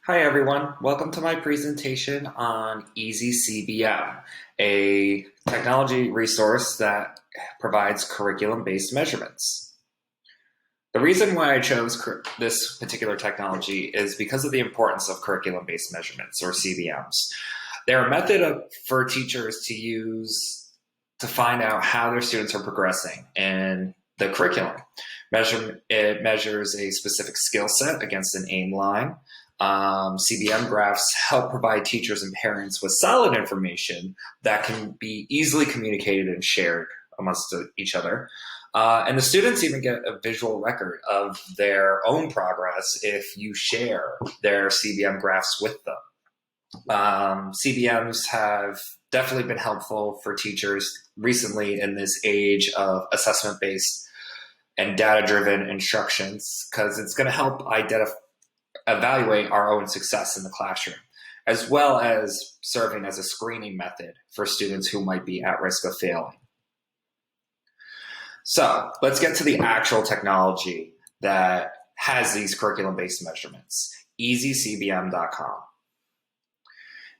Hi everyone, welcome to my presentation on easyCBM, a technology resource that provides curriculum-based measurements. The reason why I chose this particular technology is because of the importance of curriculum-based measurements, or CBMs. They're a method for teachers to use to find out how their students are progressing in the curriculum. It measures a specific skill set against an aim line. CBM graphs help provide teachers and parents with solid information that can be easily communicated and shared amongst each other. And the students even get a visual record of their own progress if you share their CBM graphs with them. CBMs have definitely been helpful for teachers recently in this age of assessment-based and data-driven instructions because it's going to help evaluate our own success in the classroom, as well as serving as a screening method for students who might be at risk of failing. So let's get to the actual technology that has these curriculum-based measurements, easyCBM.com.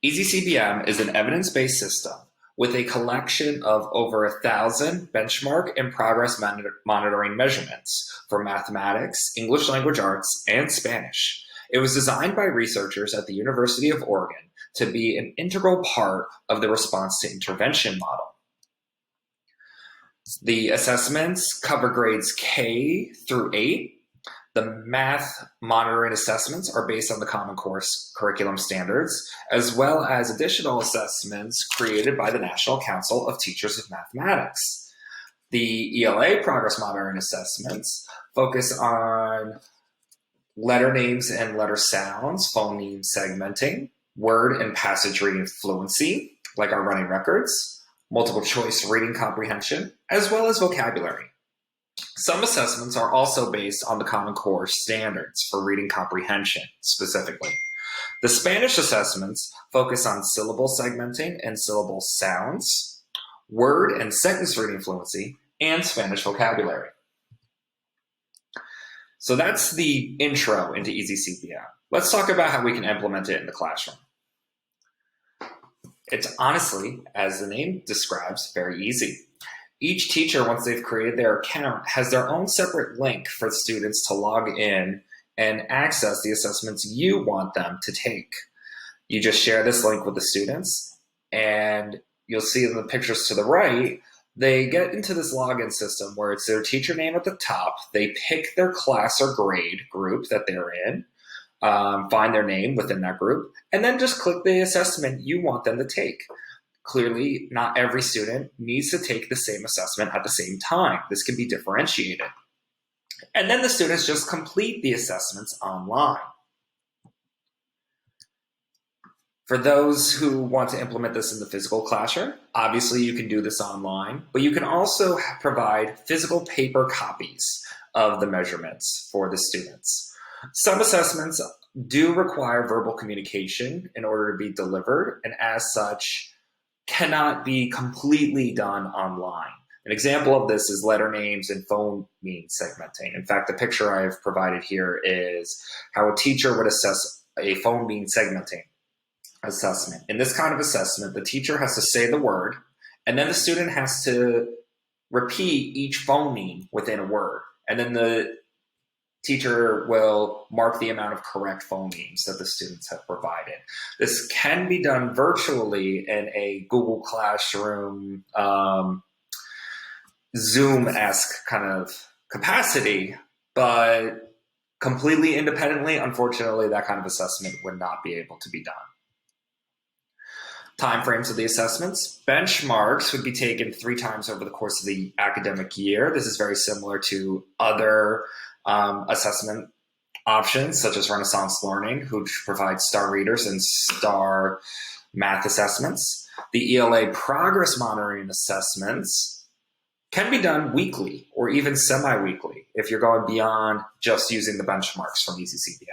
easyCBM is an evidence-based system with a collection of over 1,000 benchmark and progress monitoring measurements for mathematics, English language arts, and Spanish. It was designed by researchers at the University of Oregon to be an integral part of the response to intervention model. The assessments cover grades K through 8. The math monitoring assessments are based on the Common Core curriculum standards, as well as additional assessments created by the National Council of Teachers of Mathematics. The ELA progress monitoring assessments focus on letter names and letter sounds, phoneme segmenting, word and passage reading fluency, like our running records, multiple choice reading comprehension, as well as vocabulary. Some assessments are also based on the Common Core standards for reading comprehension specifically. The Spanish assessments focus on syllable segmenting and syllable sounds, word and sentence reading fluency, and Spanish vocabulary. So that's the intro into easyCBM. Let's talk about how we can implement it in the classroom. It's honestly, as the name describes, very easy. Each teacher, once they've created their account, has their own separate link for students to log in and access the assessments you want them to take. You just share this link with the students, and you'll see in the pictures to the right, they get into this login system where it's their teacher name at the top. They pick their class or grade group that they're in, find their name within that group, and then just click the assessment you want them to take. Clearly, not every student needs to take the same assessment at the same time. This can be differentiated. And then the students just complete the assessments online. For those who want to implement this in the physical classroom, obviously you can do this online, but you can also provide physical paper copies of the measurements for the students. Some assessments do require verbal communication in order to be delivered, and as such, cannot be completely done online. An example of this is letter names and phoneme segmenting. In fact, the picture I've provided here is how a teacher would assess a phoneme segmenting assessment. In this kind of assessment, the teacher has to say the word, and then the student has to repeat each phoneme within a word. And then the teacher will mark the amount of correct phonemes that the students have provided. This can be done virtually in a Google Classroom, Zoom-esque kind of capacity, but completely independently, unfortunately, that kind of assessment would not be able to be done. Timeframes of the assessments. Benchmarks would be taken 3 times over the course of the academic year. This is very similar to other assessment options, such as Renaissance Learning, which provides star readers and star math assessments. The ELA progress monitoring assessments can be done weekly or even semi-weekly if you're going beyond just using the benchmarks from easyCBM.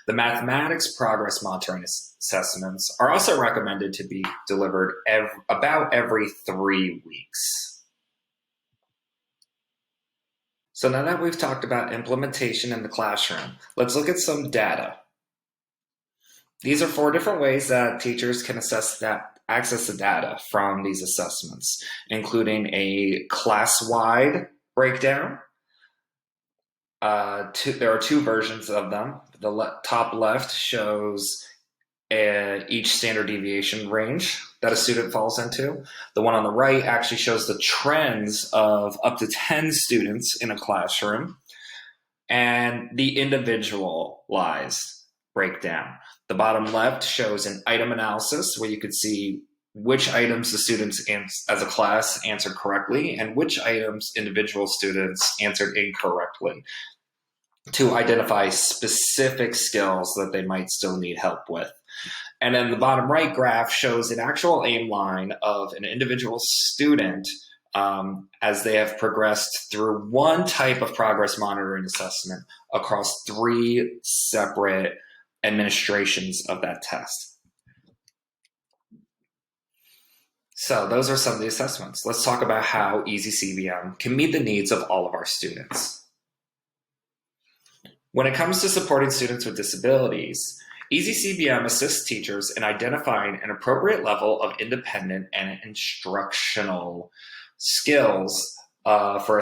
The mathematics progress monitoring assessments are also recommended to be delivered about every 3 weeks. So now that we've talked about implementation in the classroom, let's look at some data. These are 4 different ways that teachers can access the data from these assessments, including a class-wide breakdown. There are 2 versions of them. The top left shows each standard deviation range that a student falls into. The one on the right actually shows the trends of up to 10 students in a classroom and the individualized breakdown. The bottom left shows an item analysis where you could see which items the students as a class answered correctly and which items individual students answered incorrectly to identify specific skills that they might still need help with. And then the bottom right graph shows an actual aim line of an individual student as they have progressed through one type of progress monitoring assessment across 3 separate administrations of that test. So those are some of the assessments. Let's talk about how easyCBM can meet the needs of all of our students. When it comes to supporting students with disabilities, easyCBM assists teachers in identifying an appropriate level of independent and instructional skills for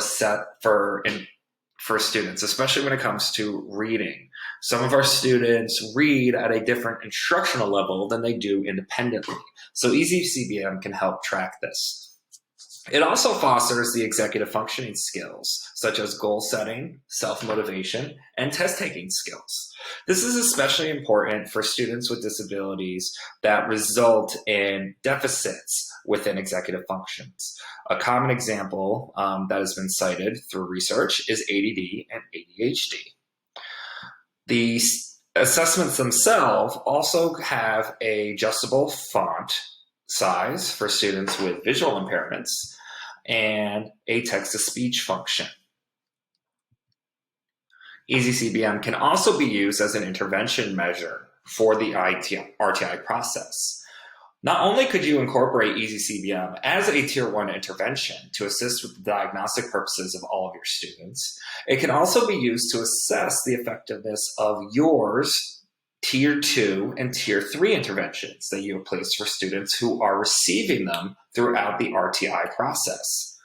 students, especially when it comes to reading. Some of our students read at a different instructional level than they do independently. So easyCBM can help track this. It also fosters the executive functioning skills, such as goal setting, self-motivation, and test-taking skills. This is especially important for students with disabilities that result in deficits within executive functions. A common example that has been cited through research is ADD and ADHD. The assessments themselves also have an adjustable font size for students with visual impairments and a text-to-speech function. easyCBM can also be used as an intervention measure for the RTI process. Not only could you incorporate easyCBM as a Tier 1 intervention to assist with the diagnostic purposes of all of your students, it can also be used to assess the effectiveness of yours Tier 2 and Tier 3 interventions that you have placed for students who are receiving them throughout the RTI process.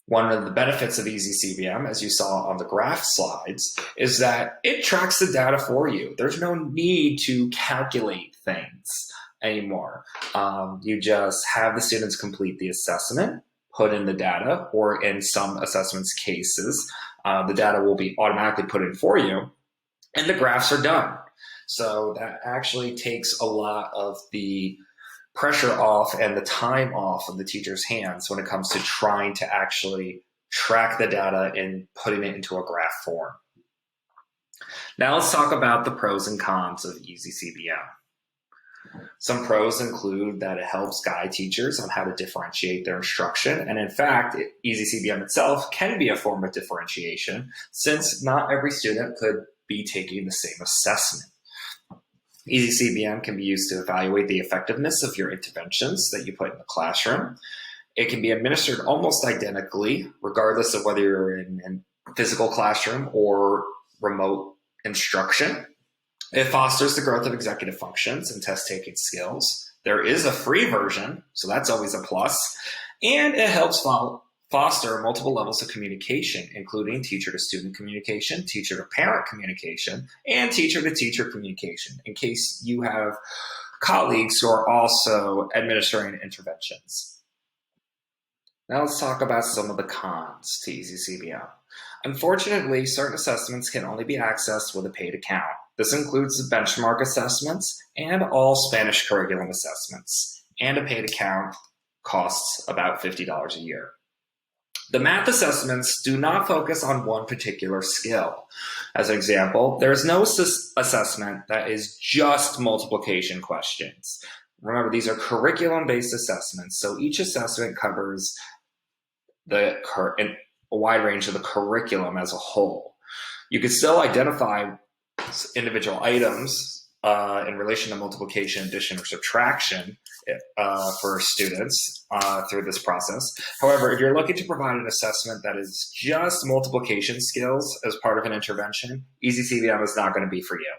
One of the benefits of easyCBM, as you saw on the graph slides, is that it tracks the data for you. There's no need to calculate things anymore. You just have the students complete the assessment, put in the data, or in some assessments cases, the data will be automatically put in for you, and the graphs are done. So that actually takes a lot of the pressure off and the time off of the teacher's hands when it comes to trying to actually track the data and putting it into a graph form. Now let's talk about the pros and cons of easyCBM. Some pros include that it helps guide teachers on how to differentiate their instruction. And in fact, easyCBM itself can be a form of differentiation since not every student could be taking the same assessment. easyCBM can be used to evaluate the effectiveness of your interventions that you put in the classroom. It can be administered almost identically, regardless of whether you're in a physical classroom or remote instruction. It fosters the growth of executive functions and test-taking skills. There is a free version, so that's always a plus. And it helps foster multiple levels of communication, including teacher-to-student communication, teacher-to-parent communication, and teacher-to-teacher communication, in case you have colleagues who are also administering interventions. Now let's talk about some of the cons to easyCBM. Unfortunately, certain assessments can only be accessed with a paid account. This includes the benchmark assessments and all Spanish curriculum assessments, and a paid account costs about $50 a year. The math assessments do not focus on one particular skill. As an example, there is no assessment that is just multiplication questions. Remember, these are curriculum-based assessments, so each assessment covers a wide range of the curriculum as a whole. You can still identify individual items in relation to multiplication, addition, or subtraction for students through this process. However, if you're looking to provide an assessment that is just multiplication skills as part of an intervention, easyCBM is not going to be for you.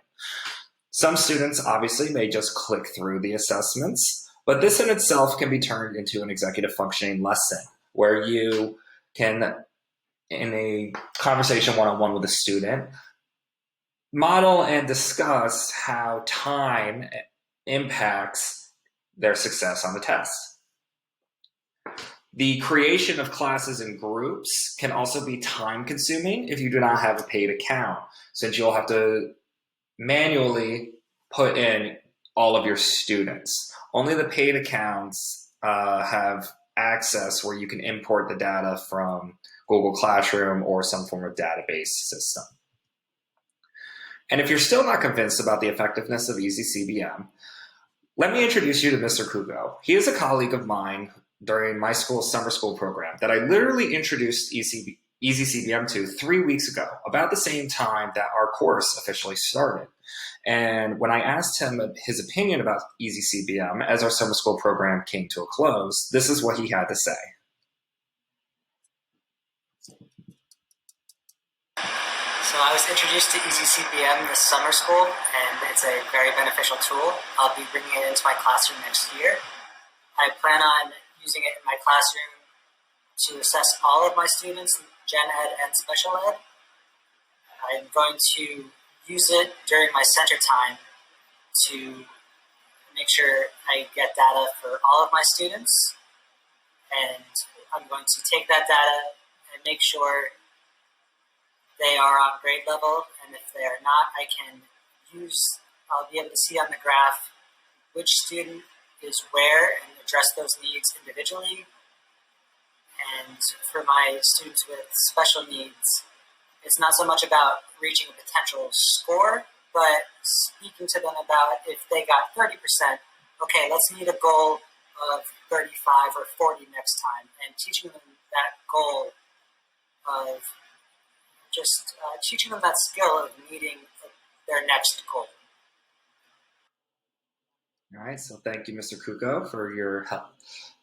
Some students obviously may just click through the assessments, but this in itself can be turned into an executive functioning lesson where you can, in a conversation one-on-one with a student, model and discuss how time impacts their success on the test. The creation of classes and groups can also be time consuming if you do not have a paid account, since you'll have to manually put in all of your students. Only the paid accounts have access where you can import the data from Google Classroom or some form of database system. And if you're still not convinced about the effectiveness of easyCBM, let me introduce you to Mr. Kugo. He is a colleague of mine during my school's summer school program that I literally introduced easyCBM to 3 weeks ago, about the same time that our course officially started. And when I asked him his opinion about easyCBM as our summer school program came to a close, this is what he had to say. So I was introduced to easyCBM this summer school, and it's a very beneficial tool. I'll be bringing it into my classroom next year. I plan on using it in my classroom to assess all of my students, Gen Ed and Special Ed. I'm going to use it during my center time to make sure I get data for all of my students. And I'm going to take that data and make sure they are on grade level, and if they are not, I'll be able to see on the graph which student is where and address those needs individually. And for my students with special needs, it's not so much about reaching a potential score, but speaking to them about if they got 30%, okay, let's meet a goal of 35 or 40 next time, and teaching them that goal of just teaching them that skill of meeting their next goal. All right, so thank you, Mr. Kuko, for your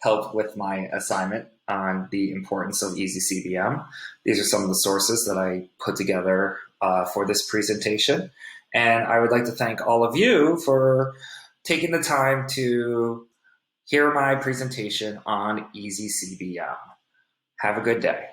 help with my assignment on the importance of easyCBM. These are some of the sources that I put together for this presentation. And I would like to thank all of you for taking the time to hear my presentation on easyCBM. Have a good day.